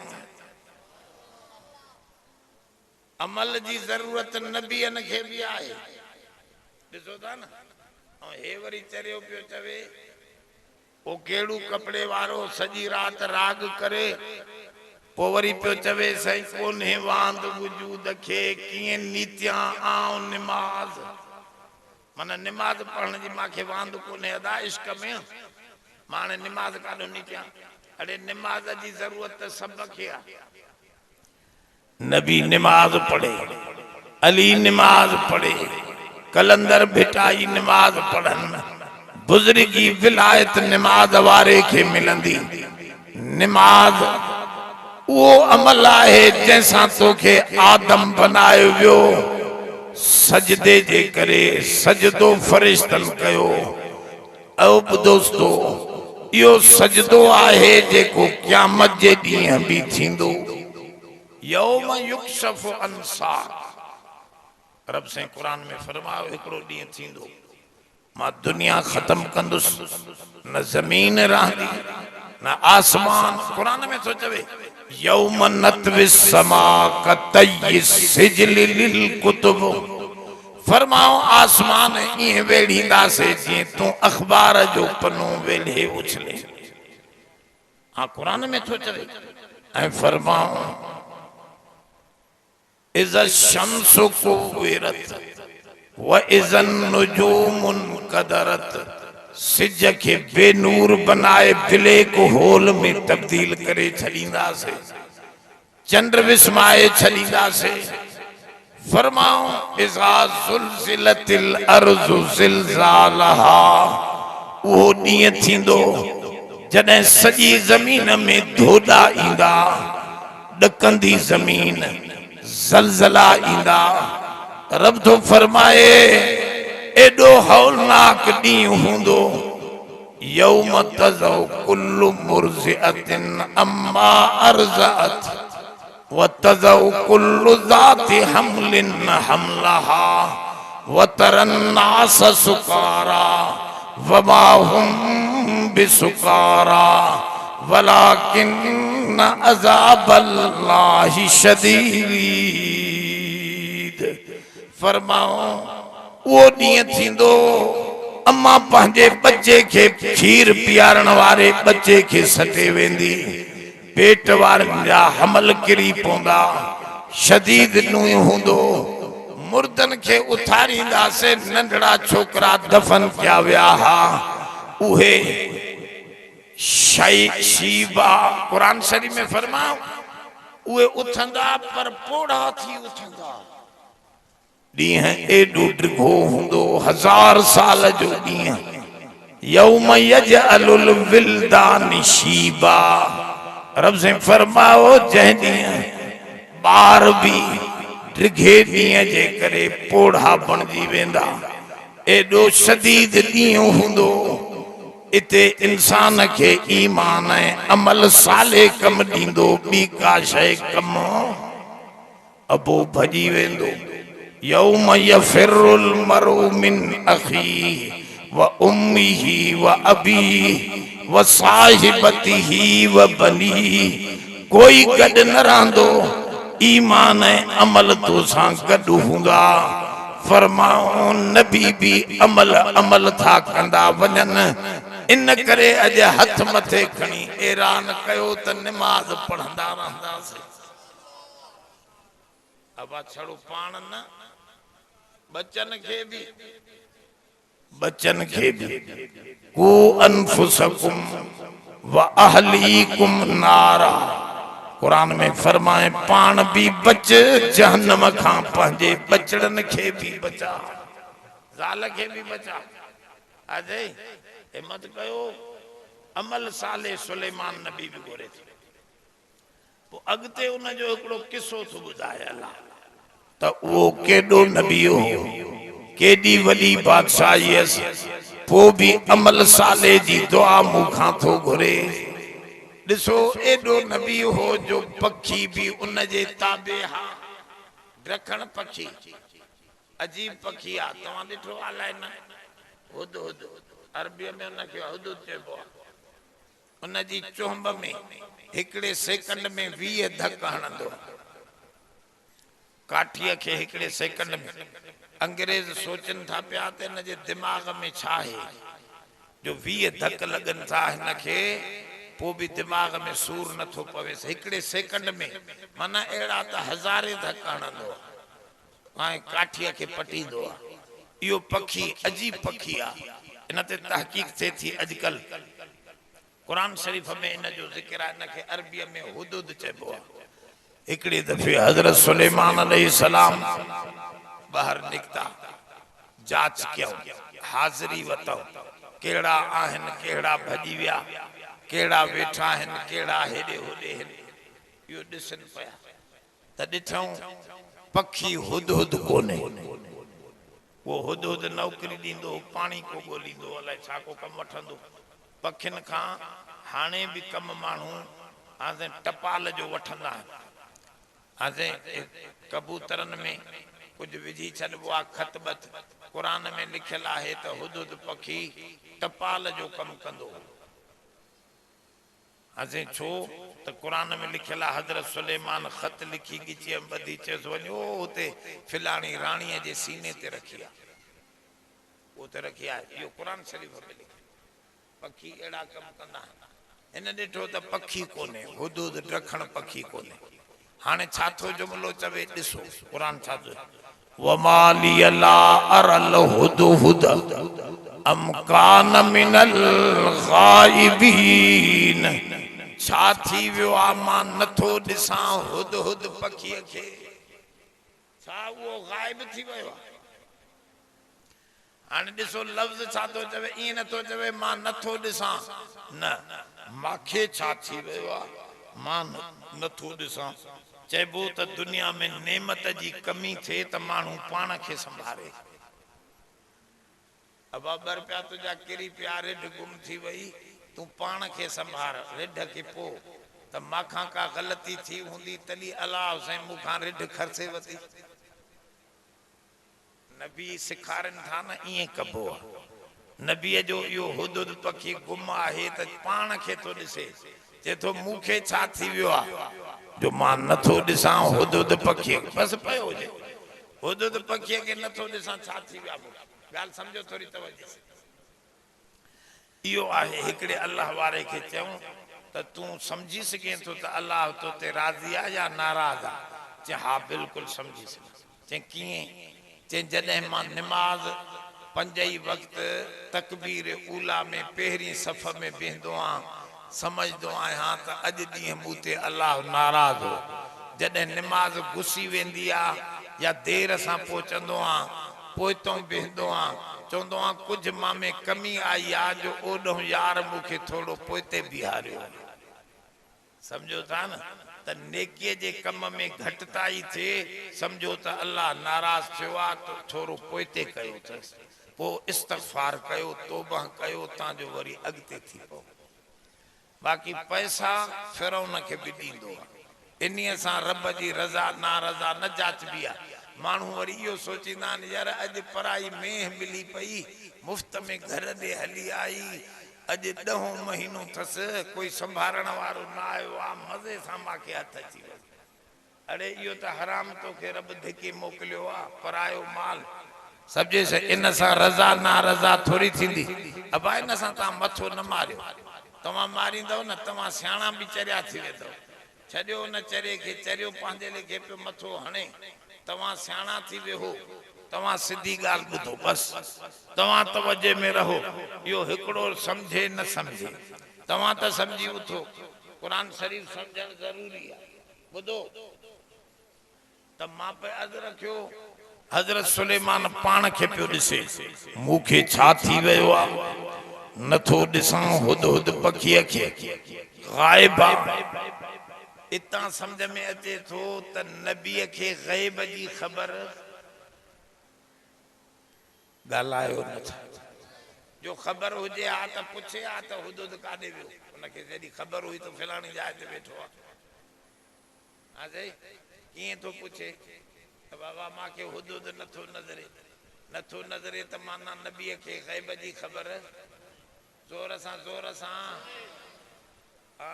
अमल जी जरूरत नबियन के भी आए ॾिसो था न। ऐं हे वरी चरियो पियो चवे ओ केड़ू कपड़े वारो सॼी रात राग करे, पोइ वरी पियो चवे साईं कोन्हे वांद वजूद खे कीअं नीतियां आऊं निमाज़। माना निमाज़ पढ़ण जी मांखे वांद कोन्हे अदा इश्क में, मां निमाज़ काॾो नीतियां। अरे निमाज़ जी ज़रूरत सब खे आहे। नबी निमाज पढ़े, अली निमाज पढ़े, कलंदर भिटाई निमाज पढ़न, बुजुर्गी विलायत निमाज वारे खे मिलंदी। निमाज वो अमल है जैसा तोखे आदम बनायो वियो, सजदे जे करे सजदो फरिश्तन कयो। अब दोस्तो यो सजदो आहे जेको क़यामत जे ॾींहं भी थींदो। यौम युक्शफ अन साक, रब से कुरान में फरमायो हिकड़ो ॾींहं थींदो, मां दुनिया खत्म कंदुस, न जमीन रहंदी न आसमान। कुरान में तो चवे यौम नतविस समा कतई सिजल लिल कुतुब, फरमाओ आसमान ये वेड़ींदा से जी तू अखबार जो पन्नो वेले उछले। हाँ कुरान में तो चवे ऐ फरमाओ इज़ा शम्सु कुव्विरत व इज़न नुजूमुन कदरत, सिज के बेनूर बनाए ब्लैक होल में तब्दील करे छड़ींदा से, चंद्र विस्माए छड़ींदा से। फरमाओ इज़ा ज़ुल्ज़िलतिल अर्ज़ु ज़िलज़ालहा, वो ॾींहं थींदो जॾहिं सॼी ज़मीन में धोॾा ईंदा, ॾकंदी ज़मीन, ज़लज़ला ईंदा। रब तो फरमाए एडो हौलनाक ॾींहुं हूंदो, यौम तज़उ कुल्लु मुर्ज़िअतिन अम्मा अर्ज़अत व तज़उ कुल्लु ज़ाति हमलिन हमलहा व तरन नास सुकारा वमा हुम बिसुकारा वलाकिन अज़ाबल्लाहि शदीद। फरमाओ वो ॾींहं थींदो अम्मा पंहिंजे बच्चे के खीर पियारण वारे बच्चे के सटे वेंदी, पेट वारनि जा हमल किरी पवंदा, शदीद ॾींहुं हूंदो। मुर्दन के उथारींदा से, नंढड़ा छोकरा दफन किया विया हा उहे शीबा। कुरान शरीफ में फरमाओ उहे उथंदा पर पोड़ा थी उथंदा। ॾींहं एॾो ॾिघो हूंदो, 1000 साल जो ॾींहं। यौम यजअलुल विल्दान शीबा, रब से फरमाओ जंहिं ॾींहं ॿार भी ॾिघे ॾींहं जे करे पोड़ा बणजी वेंदा, एॾो शदीद ॾींहुं हूंदो। इते इंसान के ईमान ऐं अमल साले कम ॾींदो, ॿी का शइ कम अबो भॼी वेंदो। यौम यफिरुल मरउ मिन अखीह व उम्मिही व अबीह व साहिबतिही व बनीह, कोई गॾ न रहंदो, ईमान ऐं अमल तो सां गॾु हूंदा। फरमाओ नबी भी अमल अमल था कंदा वञनि, इन करे अज हथ मथे खणी ऐलान कयो त निमाज़ पढ़ंदा रहंदासीं। अब छड़ो पाण न, बच्चन के भी कु अनफुसकुम व अहलीकुम नारा। कुरान में फरमाए पाण भी बच जहन्नम खां, पंहिंजे बचड़न के भी बचा, ज़ाल के भी बचा। अजय हिम्मत कयो, अमल साले सुलेमान नबी भी घुरे थी। पोइ अॻिते उन जो हिकिड़ो किस्सो थो ॿुधाए अलाह त उहो केॾो नबी हो, केॾी वॾी बादशाही हुअसि, पोइ भी अमल साले जी दुआ मूंखां थो घुरे। ॾिसो एॾो नबी हो जो पखी भी उन जे ताबे हा। ड्रखण पखी अजीब पखी आहे, तव्हां ॾिठो अलाए न, हुदहुद अरबीअ में उनखे हुदहुद चइबो आहे। उन जी चोंब में हिकिड़े सेकंड में 20 धक हणंदो। काठीअ खे हिकिड़े सेकंड में अंग्रेज सोचनि था पिया त हिन जे दिमाग़ में छा आहे जो 20 धक लगन था हिन खे पोइ बि दिमाग़ में सूर नथो पवेसि हिकिड़े सेकंड में माना अहिड़ा त हज़ारे धक हणंदो आहे ऐं काठीअ खे पटींदो आहे इहो पखी अजीब पखी आहे इन ते तहक़ीक़ थिए थी अॼुकल्ह क़ुरान शरीफ़ में इन जो ज़िक्र आहे इन खे अरबीअ में हुदूद चइबो आहे हिकिड़े दफ़े हज़रत सुलेमान अलैहिस्सलाम ॿाहिरि निकिता जांच कयूं हाज़िरी वरितऊं कहिड़ा आहिनि कहिड़ा भॼी विया कहिड़ा वेठा आहिनि कहिड़ा हेॾे होॾे आहिनि इहो ॾिसनि पिया त ॾिठऊं पखी हुदहुद कोन्हे वो हुदहुद नौकरी ॾींदो पाणी को ॻोल्हींदो अलाए छा को कमु वठंदो पखियुनि खां हाणे बि कमु माण्हू हाणे टपाल जो वठंदा आहिनि हाणे कबूतरनि में कुझु विझी छॾिबो आहे ख़त ॿत क़ुरान में लिखियलु आहे त हुदहुद पखी टपाल जो कमु कंदो हाणे छो त क़ुरान में लिखियलु आहे हज़रत सुलेमान ख़त लिखी ॻिची ॿधी चयोसि वञो हुते फिलाणी राणीअ जे सीने ते रखी आहे उते रखी आहे इहो क़ुरान शरीफ़ में लिखियो पखी अहिड़ा कमु कंदा आहिनि हिन ॾिठो त पखी कोन्हे हुदूद ॾखण पखी कोन्हे हाणे छा थो जुमिलो चवे ॾिसो क़ुरान छा थो वमा लिय ला अरल हुदहुद अम कान मिनल गाइबीन छा थी वियो आहे मां नथो ॾिसां हुदहुद पखीअ खे छा उहो गाइब थी वियो आहे हाणे ॾिसो लफ़्ज़ छा थो चवे ईअं नथो चवे मां नथो ॾिसां न मूंखे छा थी वियो आहे मां नथो ॾिसां चइबो त दुनिया में नेमत जी कमी थिए त माण्हू पाण खे संभाले अबाबर पिया तुंहिंजा किरी पिया रिढ गुम थी वई तूं पाण खे संभाल रिढ खे पोइ त माखां का ग़लती थी हूंदी तॾहिं अलाह साईं मूंखां रिढ खरसे वरिती नबी सेखारनि था न ईअं कबो आहे नबीअ जो इहो हुदुद पखी गुम आहे त पाण खे थो ॾिसे चए थो मूंखे छा थी वियो आहे जो मां नथो ॾिसां हुदुद पखीअ बसि पियो हुजे हुदुद पखीअ खे नथो ॾिसां छा थी वियो आहे ॻाल्हि सम्झो थोरी तवजो इहो आहे हिकिड़े अलाह वारे खे चयूं त तूं सम्झी सघें थो त अलाह तो ते राज़ी आहे या नाराज़ आहे चए हा बिल्कुलु सम्झी सघां चए कीअं चए जॾहिं मां निमाज़ 5 ई वक़्त तकबीर ऊला में पहिरीं सफ़ में बीहंदो आहियां समझदो आहियां त अॼु ॾींहुं मूं ते अलाह नाराज़ हो जॾहिं निमाज़ घुसी वेंदी आहे या देर सां पहुचंदो आहियां पोइतों बीहंदो आहियां चवंदो आहियां कुझु मां में कमी आई आहे जो ओॾो यार मूंखे थोरो पोइते बीहारियो सम्झो था न त नेकीअ जे कम में घटिताई थिए सम्झो त अलाह नाराज़ थियो आहे त थोरो पोइते कयो अथसि पोइ इस्तग़फ़ार कयो तौबा कयो तव्हांजो वरी अॻिते थी पओ बाक़ी पैसा फिरौन खे बि ॾींदो आहे इन्हीअ सां रब जी रज़ा नारज़ा न जाचबी आहे माण्हू वरी इहो सोचींदा आहिनि यार अॼु पराई मेंह मिली पई मुफ़्त में घर ॾे हली आई अॼु 10 महीनो अथसि कोई संभालण वारो न आयो आहे मज़े सां मूंखे हथ अची वियो अड़े इहो त हराम तोखे रब धिके मोकिलियो आहे परायो माल सम्झे इन सां रज़ा नारज़ा थोरी थींदी अबा इन सां तव्हां मथो न मारियो तव्हां मारींदव न तव्हां सियाणा बि चरिया थी वेंदव छॾियो न चरे खे चरियो पंहिंजे लेखे पियो मथो हणे तव्हां सियाणा थी वेहो तव्हां सिधी ॻाल्हि ॿुधो बसि तव्हां तवजे में रहो इहो हिकिड़ो सम्झे न सम्झे तव्हां त सम्झी उथो क़ुरान शरीफ़ सम्झणु ज़रूरी आहे ॿुधो त मां पे अर्ज़ु रखियो हज़रत सुलेमान पाण खे पियो ॾिसे मूंखे छा थी वियो आहे नथो ॾिसां हुदहुद पखीअ खे गाइब आहे इतां सम्झ में अचे थो त नबीअ खे ग़ैब जी ख़बर ॻाल्हायो नथा जो ख़बर हुजे हा त पुछे हा त हुदुद काॾे वियो उनखे जॾहिं ख़बर हुई त फलाणी जाइ ते वेठो आहे हा साईं कीअं थो पुछे त बाबा मूंखे हुदुद नथो नज़रे त माना नबीअ खे ग़ैब जी ख़बर ज़ोर सां हा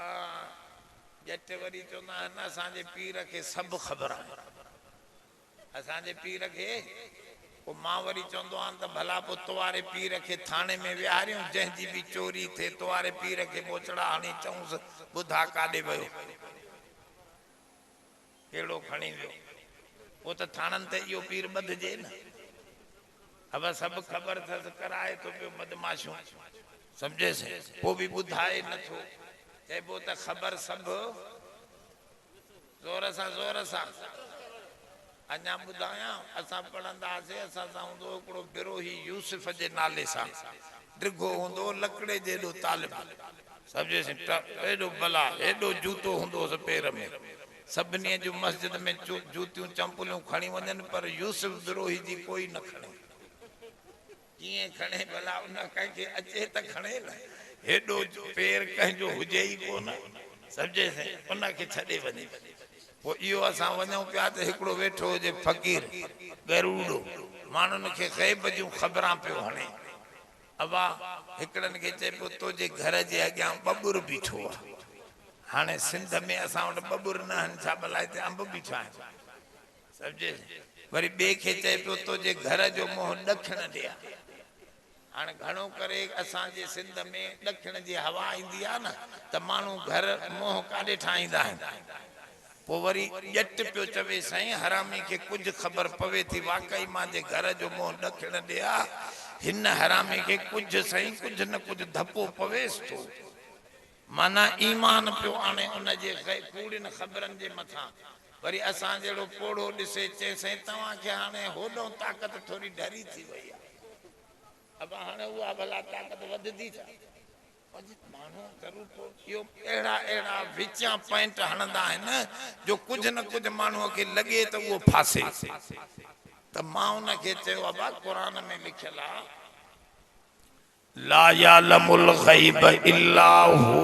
ॼट वरी चवंदा आहिनि असांजे पीर खे सभु ख़बर आहे असांजे पीर खे पोइ मां वरी चवंदो आहियां त भला पोइ तुवारे पीर खे थाणे में विहारियूं, जंहिंजी बि चोरी थिए तुवारे पीर खे बोचड़ा हणी चऊंसि ॿुधा काॾे वियो, कहिड़ो खणी वियो। पोइ त थाणनि ते इहो पीर ॿधिजे न। अब सभु ख़बर अथसि कराए थो पियो बदमाशियूं, सम्झेसि, पोइ बि ॿुधाए नथो। चइबो त ख़बर सभु ज़ोर सां अञा ॿुधायां, असां पढ़ंदा हुआसीं, असां सां हूंदो हिकिड़ो बिरोही यूसुफ जे नाले सां, डिघो हूंदो लकड़े जेॾो तालिब, सम्झेसि, एॾो भला एॾो जूतो हूंदो हुअसि पेर में, सभिनी जूं मस्जिद में जूतियूं चंपलियूं खणी वञनि पर यूसुफ बिरोही जी कोई न खणे। कीअं खणे भला, उन कंहिंखे अचे त खणे न, हेॾो पेर कंहिंजो हुजे ई कोन, सम्झेसि, उनखे छॾे वञे। पोइ इहो असां वञूं पिया त हिकिड़ो वेठो हुजे फ़क़ीर गरूड़ो, माण्हुनि खे ग़ैब जूं ख़बरां पियो हणे। अबा हिकिड़नि खे चए पियो तुंहिंजे घर जे अॻियां बबुर बीठो आहे। हाणे सिंध में असां वटि बबुर न आहिनि, छा भला हिते अंब बीठा आहिनि, सम्झे। वरी ॿिए खे चए पियो तुंहिंजे घर जो मुंहुं ॾखिण ॾे आहे। हाणे घणो करे असांजे सिंध में ॾखिण जी हवा ईंदी आहे न, त माण्हू घर मुंहुं काॾे ठाहींदा आहिनि। पोइ वरी ॼट पियो चवे साईं हरामी खे कुझु ख़बर पवे थी, वाकई मुंहिंजे घर जो मुंहुं ॾखिण ॾे आहे, हिन हरामी खे कुझु साईं कुझु न कुझु धपो पवेसि थो। माना ईमान पियो आणे उनजे कूड़ियुनि ख़बरनि जे मथां। वरी असां जहिड़ो पोड़ो ॾिसे चए साईं तव्हांखे हाणे होॾो ताक़त थोरी ढरी थी वई आहे। अब हाणे उहा भला ताक़त वधंदी छा? माण्हू ज़रूरु इहो अहिड़ा अहिड़ा विचा पॉइंट हणंदा आहिनि जो कुझु न कुझु माण्हूअ खे लॻे त उहो फासे। त मां उनखे चयो अबा क़ुरान में लिखियल आहे ला यालमुल ग़ैब इल्ला हू,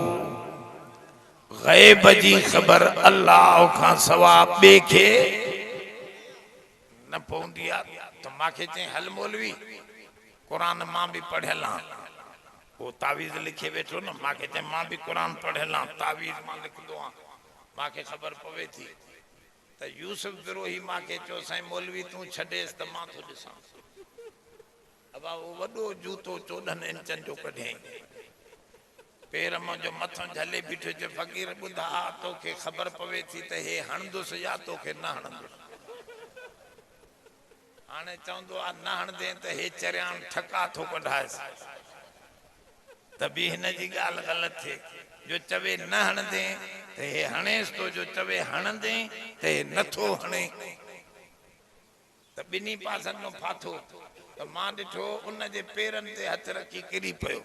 ग़ैब जी ख़बर अल्लाह खां सवा ॿिए खे न पवंदी आहे। त मूंखे चई हल मौलवी क़ुरान मां बि पढ़ियल आहियां, वो तावीज़ लिखे वेठो न, मूंखे चए मां बि क़ुरान पढ़ियल आहियां, तावीज़ मां लिखंदो आहियां, मूंखे ख़बर पवे थी। त यूसुफ बिरोही मूंखे चयो साईं मौलवी तूं छॾेसि त मां थो ॾिसां। अब वो वॾो जूतो 14 इंचनि जो कढियईं, पेर मुंहिंजो मथां झले बीठो, चयो फ़क़ीर ॿुधा तोखे ख़बर पवे थी त हे हणंदुसि या तोखे न हणंदुसि। हाणे चवंदो आहे न हणंदे त हे चरियाण ठका थो कढाएसि, त बि हिन जी ॻाल्हि ग़लति थिए। जो चवे न हणंदे त हे हणेसि थो, जो चवे हणंदे त हे नथो हणे, त ॿिन्ही पासनि मां फाथो। त मां ॾिठो उनजे पेरनि ते हथ रखी किरी पियो।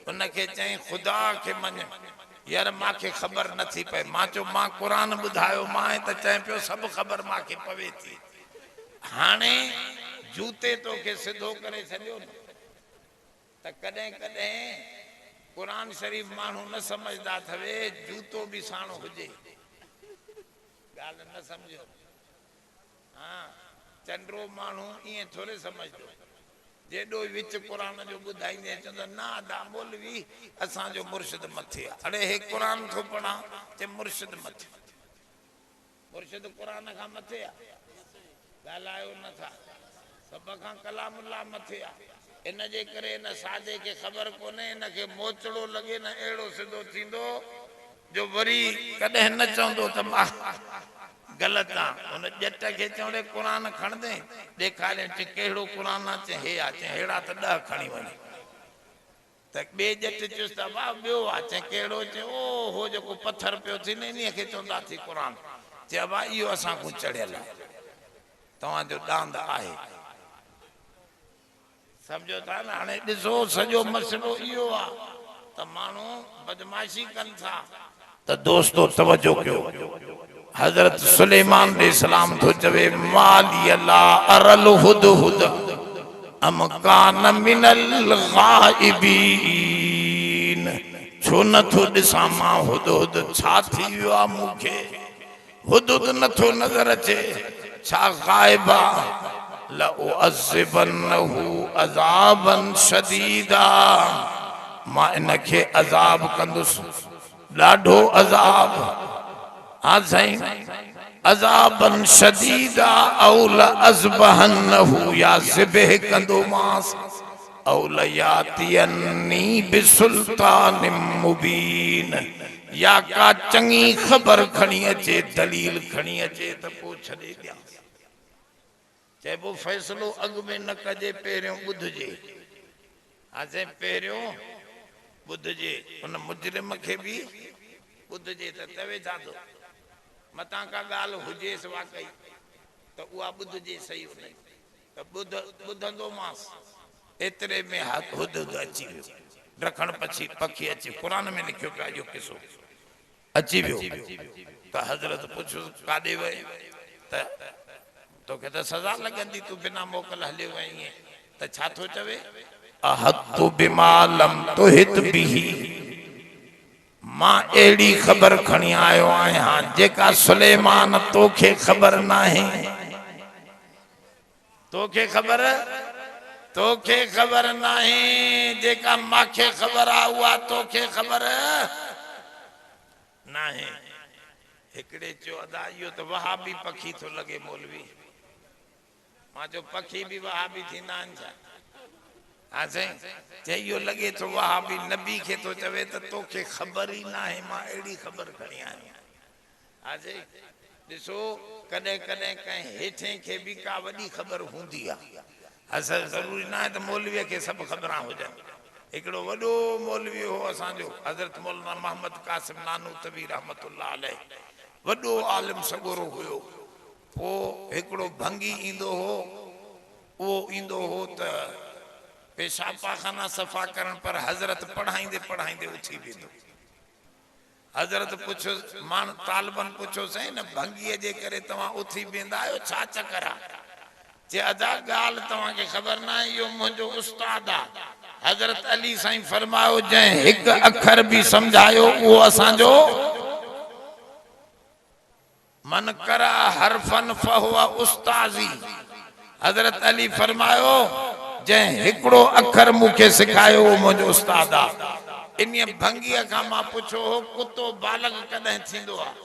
उनखे चई ख़ुदा खे मञ यार मूंखे ख़बर नथी पए। मां चयो मां क़ुरान ॿुधायो मां त चए पियो सभु ख़बर मूंखे पवे थी। हाणे जूते तोखे सिधो करे छॾियो न, त कॾहिं कॾहिं क़ुरान शरीफ़ माण्हू न सम्झदा थवे, जूतो बि साणो हुजे। ॻाल्हि न सम्झो, हा चंडरो माण्हू ईअं थोरे सम्झदो, जेॾो विच क़ुरान जो ॿुधाईंदे चवंदो न अदा मौलवी असांजो मुर्शिद मथे आहे। अड़े हे क़ुरान थो पढ़ां, चए मुर्शिद मथे, मुर्शिद क़ुरान खां मथे आहे, ॻाल्हायो नथा, सभ खां कलामुल्लाह मथे आहे। इन जे करे इन सादे खे ख़बर कोन्हे, इनखे मोचड़ो लॻे न अहिड़ो सिधो थींदो जो वरी कॾहिं न चवंदो त मां ग़लति आहे। हुन ॼट खे चवंदे क़ुरान खणंदे ॾेखारे चए कहिड़ो क़ुरान आहे, चए हे आहे, चए अहिड़ा त 10 खणी वञे। त ॿिए ॼट चयुसि त वाह ॿियो आहे, चए कहिड़ो, चए ओ हो जेको पथर पियो थी न इन खे चवंदासीं क़ुरान। चए वाह इहो असां खां चढ़ियल आहे, तव्हांजो ॾांद आहे। सम्झो था न। हाणे ॾिसो सॼो मसइलो इहो आहे त माण्हू बदमाशी कनि था। त दोस्तो तवजो कयो, हज़रत सुलेमान अलैहिस्सलाम थो चवे माली ला अरल हुदहुद अम कान मिनल गाइबीन, छो नथो ॾिसां मां हुदहुद, छा थी वियो आहे मूंखे, हुदहुद नथो नज़र अचे, छा गाइब आहे। लउअज़िबन्नहु अज़ाबन शदीदा, मां इनखे अज़ाब कंदुसि, ॾाढो अज़ाब। हा साईं अज़ाबन शदीदा औ लअज़बहन्नहु या ज़िबह कंदो मास औ लयातियन्नी बिसुल्तानिम मुबीन या का चंगी खबर खणी अचे दलील खणी अचे त पो छॾे ॾियां चइबो फ़ैसिलो अॻ में न कजे पहिरियों ॿुधजे असे पहिरियों ॿुधजे उन मुजरिम खे बि ॿुधजे त तवे छा थो मतां का ॻाल्हि हुजेसि वाकई त उहा ॿुधजे सही हुनजी त ॿुधंदो मांसि एतिरे में हुदहुद अची वियो ॾखण पखी अची क़ुरान में लिखियो पियो इहो किसो अची वियो त हज़रत पुछो काॾे वई त तोखे त सज़ा लॻंदी तूं बिना मोकल हलियो वई त छा थो चवे अहतु बिमा लम तुहित बिही मां अहिड़ी ख़बर खणी आयो आहियां जेका सुलेमान तोखे ख़बर नाहे तोखे ख़बर नाहे जेका मांखे ख़बर आहे उहा तोखे ख़बर नाहे हिकिड़े चयो अदा इहो त वहाबी पखी थो लॻे मौलवी मां चयो पखी बि वहाबी थींदा आहिनि छा हा साईं चई इहो लॻे थो वहाबी नबी खे थो चवे त तोखे ख़बर ई नाहे मां अहिड़ी ख़बर खणी आयो हा साईं ॾिसो कॾहिं कॾहिं कंहिं हेठे खे बि का वॾी ख़बर हूंदी आहे असां ज़रूरी न आहे त मौलवीअ खे सभु ख़बरां हुजनि हिकिड़ो वॾो मौलवी हो असांजो हज़रत मौलाना मोहम्मद कासिम नानूतवी रहमतुल्लाह अलैह वॾो आलिम सॻोरो हुयो पोइ हिकिड़ो भंगी ईंदो हो उहो ईंदो हो त पेशाब पाखाना सफ़ा करण पर हज़रत पढ़ाईंदे पढ़ाईंदे उथी वेंदो हज़रत पुछो माण्हू तालिबन पुछो साईं न भंगीअ जे करे तव्हां उथी वेंदा आहियो छा चकर आहे जे अदा ॻाल्हि तव्हांखे ख़बर न आहे इहो मुंहिंजो उस्ताद आहे हज़रत अली साईं फरमायो जंहिं हिकु अखर बि सम्झायो उहो असांजो मन करा हरफन फहुवा उस्ताज़ी हज़रत अली फरमायो जंहिं हिकिड़ो अखर मूंखे सिखायो उहो मुंहिंजो उस्ताद आहे इन भंगीअ खां मां पुछो हो कुतो बालग कॾहिं थींदो आहे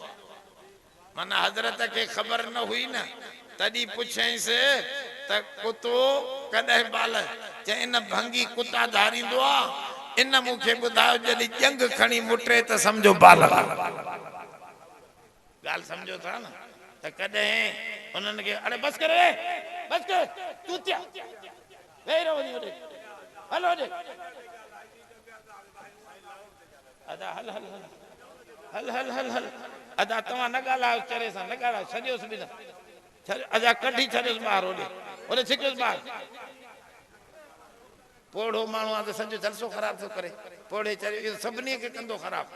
माना हज़रत खे ख़बर न हुई न तॾहिं पुछईंसि त कुतो कॾहिं बालग चई इन भंगी कुता धारींदो आहे इन मूंखे ॿुधायो जॾहिं जंग खणी मुटे त सम्झो बालग ॻाल्हि सम्झो था न त कॾहिं उन्हनि खे अरे बस कर चूतिया वेही रहो वञी होॾे हलो होॾे अदा हल हल हल हल हल हल हल अदा तव्हां न ॻाल्हायो चरे सां न ॻाल्हायो छॾियोसि बि न अदा कढी छॾियोसि ॿाहिरि होॾे छिकियोसि ॿाहिरि पोड़ो माण्हू आहे त सॼो जलसो ख़राब थो करे पोड़े चढ़ियो इहो सभिनी खे कंदो ख़राब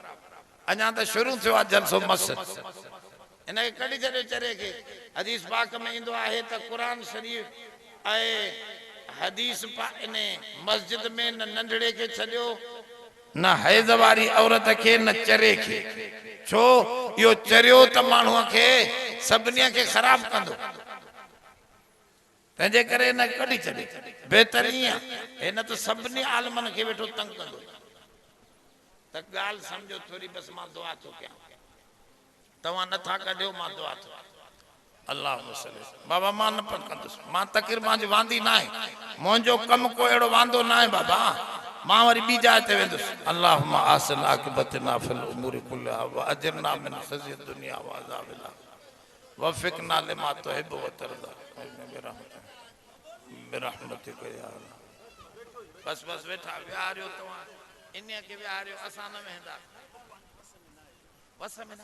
अञा त शुरू थियो आहे जलसो मस हिनखे कढी छॾियो चरे खे हदीस पाक में ईंदो आहे त क़ुरान शरीफ़ आहे हदीस इन मस्जिद में न नंढड़े खे छॾियो न हैज़ वारी औरत खे न चरे खे छो इहो चरियो त माण्हूअ खे सभिनी खे ख़राब कंदो तंहिंजे करे न कढी छॾे बहितरी आहे हिन त सभिनी आलमनि खे वेठो तंग कंदो त ॻाल्हि सम्झो थोरी बसि मां दुआ थो कयां तव्हां नथा कढियो मां दुआ थो अल्लाह बाबा मां न कंदुसि मां तक़रीर मुंहिंजी वांदी न आहे मुंहिंजो कमु को अहिड़ो वांदो न आहे बाबा मां वरी ॿी जाइ ते वेंदुसि अल्लाहुम्मा आसिन आक़िबतना फिल उमूरि कुल्लिहा व अजिरना मिन ख़ज़ी दुनिया व अज़ाबिल आख़िरह वफ़िक़ना लिमा तुहिब्बु व तर्दा बिरहमतिक या अल्लाह बस बस वेठा विहारियो तव्हां इन खे विहारियो असां न वेंदा बस में न